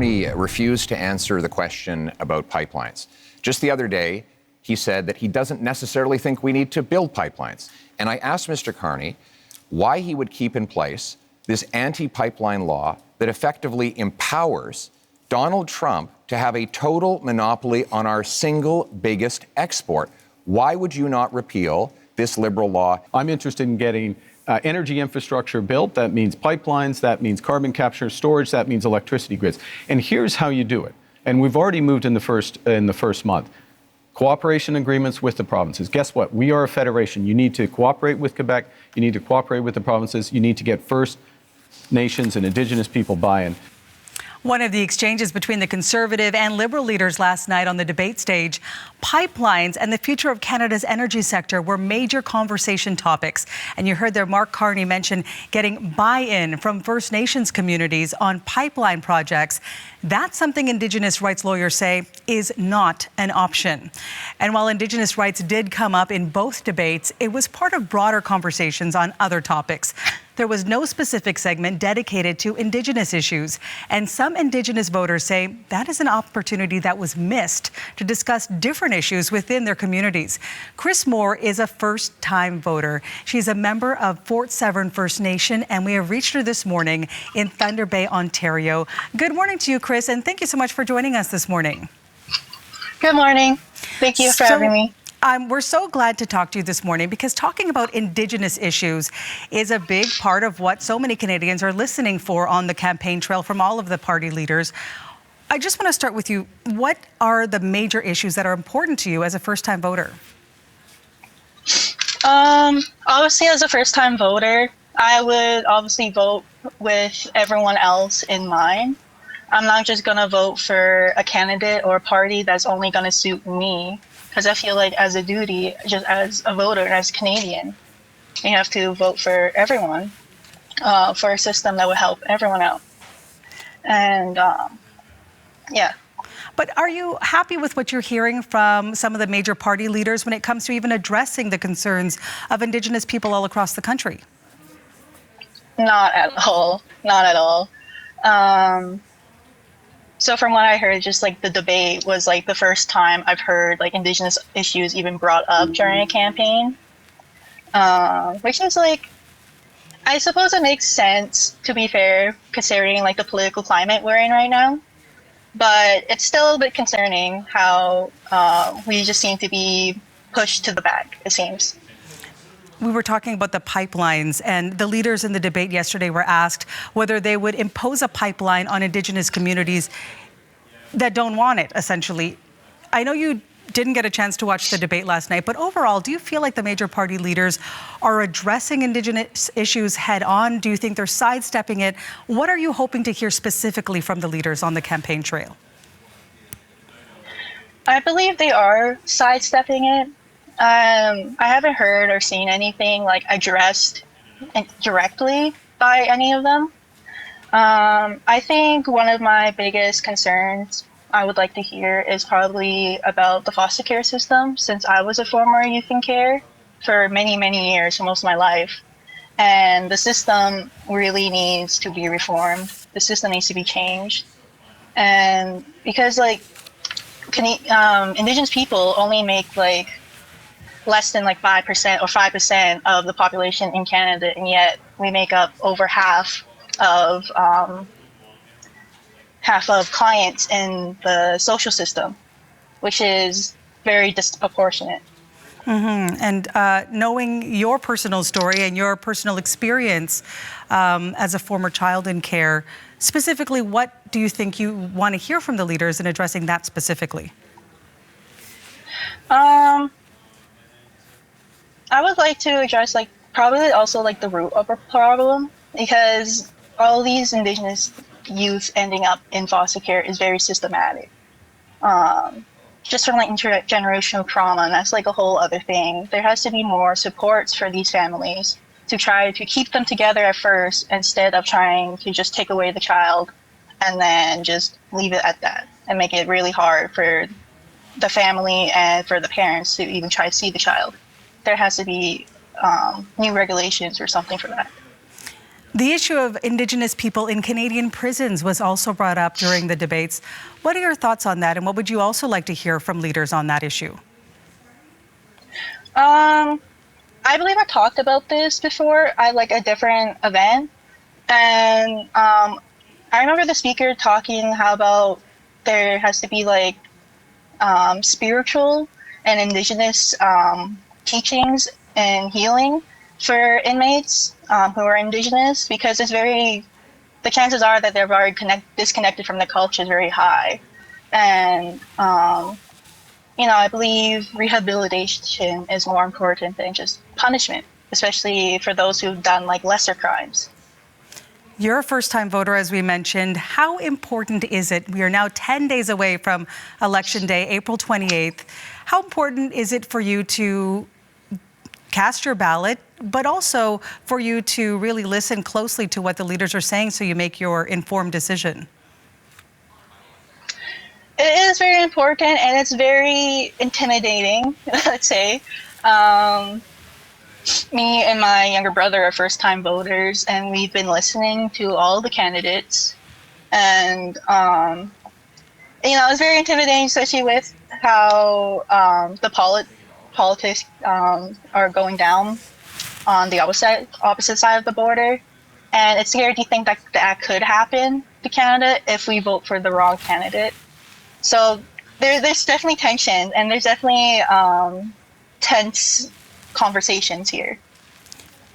He refused to answer the question about pipelines. Just the other day, he said that he doesn't necessarily think we need to build pipelines. And I asked Mr. Carney why he would keep in place this anti-pipeline law that effectively empowers Donald Trump to have a total monopoly on our single biggest export. Why would you not repeal this Liberal law? I'm interested in getting energy infrastructure built. That means pipelines, that means carbon capture storage, that means electricity grids. And here's how you do it. And we've already moved in the first month. Cooperation agreements with the provinces. Guess what? We are a federation. You need to cooperate with Quebec. You need to cooperate with the provinces. You need to get First Nations and Indigenous people buy-in. One of the exchanges between the Conservative and Liberal leaders last night on the debate stage, pipelines and the future of Canada's energy sector were major conversation topics. And you heard there Mark Carney mention getting buy-in from First Nations communities on pipeline projects. That's something Indigenous rights lawyers say is not an option. And while Indigenous rights did come up in both debates, it was part of broader conversations on other topics. There was no specific segment dedicated to Indigenous issues. And some Indigenous voters say that is an opportunity that was missed to discuss different issues within their communities. Kris Moore is a first-time voter. She's a member of Fort Severn First Nation, and we have reached her this morning in Thunder Bay, Ontario. Good morning to you, Kris, and thank you so much for joining us this morning. Good morning. Thank you for having me. We're so glad to talk to you this morning because talking about Indigenous issues is a big part of what so many Canadians are listening for on the campaign trail from all of the party leaders. I just want to start with you. What are the major issues that are important to you as a first-time voter? Obviously, as a first-time voter, I would obviously vote with everyone else in mind. I'm not just going to vote for a candidate or a party that's only going to suit me. Because I feel like as a duty, just as a voter and as a Canadian, you have to vote for everyone, for a system that would help everyone out. And yeah. But are you happy with what you're hearing from some of the major party leaders when it comes to even addressing the concerns of Indigenous people all across the country? Not at all. Not at all. So from what I heard, just like the debate was like the first time I've heard like Indigenous issues even brought up during a campaign, which is like, I suppose it makes sense, to be fair, considering like the political climate we're in right now. But it's still a bit concerning how we just seem to be pushed to the back, it seems. We were talking about the pipelines, and the leaders in the debate yesterday were asked whether they would impose a pipeline on Indigenous communities that don't want it, essentially. I know you didn't get a chance to watch the debate last night, but overall, do you feel like the major party leaders are addressing Indigenous issues head on? Do you think they're sidestepping it? What are you hoping to hear specifically from the leaders on the campaign trail? I believe they are sidestepping it. I haven't heard or seen anything like addressed directly by any of them. I think one of my biggest concerns I would like to hear is probably about the foster care system, since I was a former youth in care for many, many years, for most of my life. And the system really needs to be reformed. The system needs to be changed. And because like Indigenous people only make like less than like 5% or 5% of the population in Canada, and yet we make up over half of clients in the social system, which is very disproportionate. Mm-hmm. And knowing your personal story and your personal experience as a former child in care, specifically, what do you think you want to hear from the leaders in addressing that specifically? I would like to address like probably also like the root of the problem, because all these Indigenous youth ending up in foster care is very systematic. Just from like intergenerational trauma, and that's like a whole other thing. There has to be more supports for these families to try to keep them together at first, instead of trying to just take away the child and then just leave it at that, and make it really hard for the family and for the parents to even try to see the child. There has to be new regulations or something for that. The issue of Indigenous people in Canadian prisons was also brought up during the debates. What are your thoughts on that, and what would you also like to hear from leaders on that issue? I believe I talked about this before at like a different event, and I remember the speaker talking how about there has to be like spiritual and Indigenous teachings and healing for inmates who are Indigenous, because the chances are that they're very disconnected from the culture is very high. And, I believe rehabilitation is more important than just punishment, especially for those who've done like lesser crimes. You're a first-time voter, as we mentioned. How important is it? We are now 10 days away from Election Day, April 28th. How important is it for you to cast your ballot, but also for you to really listen closely to what the leaders are saying so you make your informed decision? It is very important, and it's very intimidating, let's say. Me and my younger brother are first-time voters, and we've been listening to all the candidates. And, it's very intimidating, especially with how the politics are going down on the opposite side of the border. And it's scary to think that could happen to Canada if we vote for the wrong candidate. So there's definitely tension, and there's definitely tense conversations here.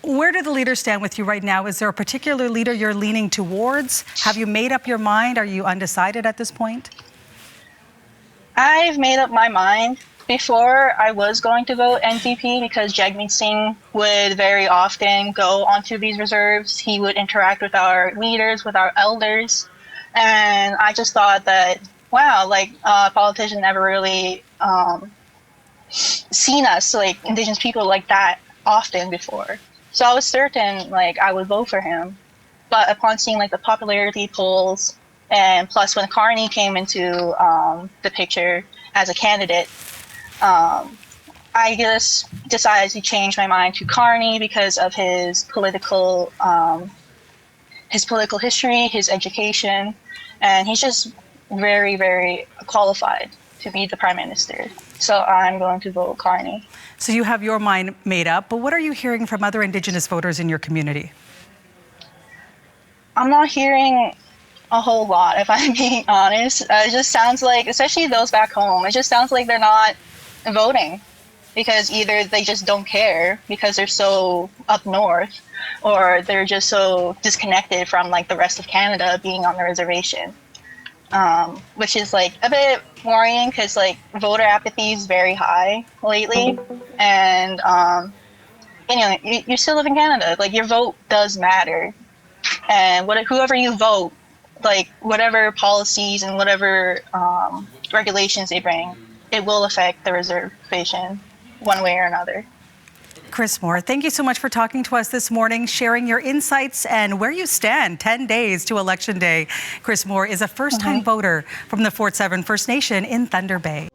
Where do the leaders stand with you right now? Is there a particular leader you're leaning towards? Have you made up your mind? Are you undecided at this point? I've made up my mind. Before, I was going to vote NDP because Jagmeet Singh would very often go onto these reserves. He would interact with our leaders, with our elders. And I just thought that, wow, like politicians never really seen us, like Indigenous people, like that often before. So I was certain, like, I would vote for him. But upon seeing, like, the popularity polls, and plus when Carney came into the picture as a candidate, I just decided to change my mind to Carney because of his political history, his education, and he's just very, very qualified to be the Prime Minister. So I'm going to vote Carney. So you have your mind made up, but what are you hearing from other Indigenous voters in your community? I'm not hearing a whole lot, if I'm being honest. It just sounds like, especially those back home, it just sounds like they're not voting because either they just don't care because they're so up north, or they're just so disconnected from like the rest of Canada being on the reservation. Which is like a bit worrying because like voter apathy is very high lately, and you still live in Canada. Like your vote does matter, and whoever you vote, like whatever policies and whatever regulations they bring, it will affect the reservation one way or another. Kris Moore, thank you so much for talking to us this morning, sharing your insights and where you stand 10 days to Election Day. Kris Moore is a first-time voter from the Fort Severn First Nation in Thunder Bay.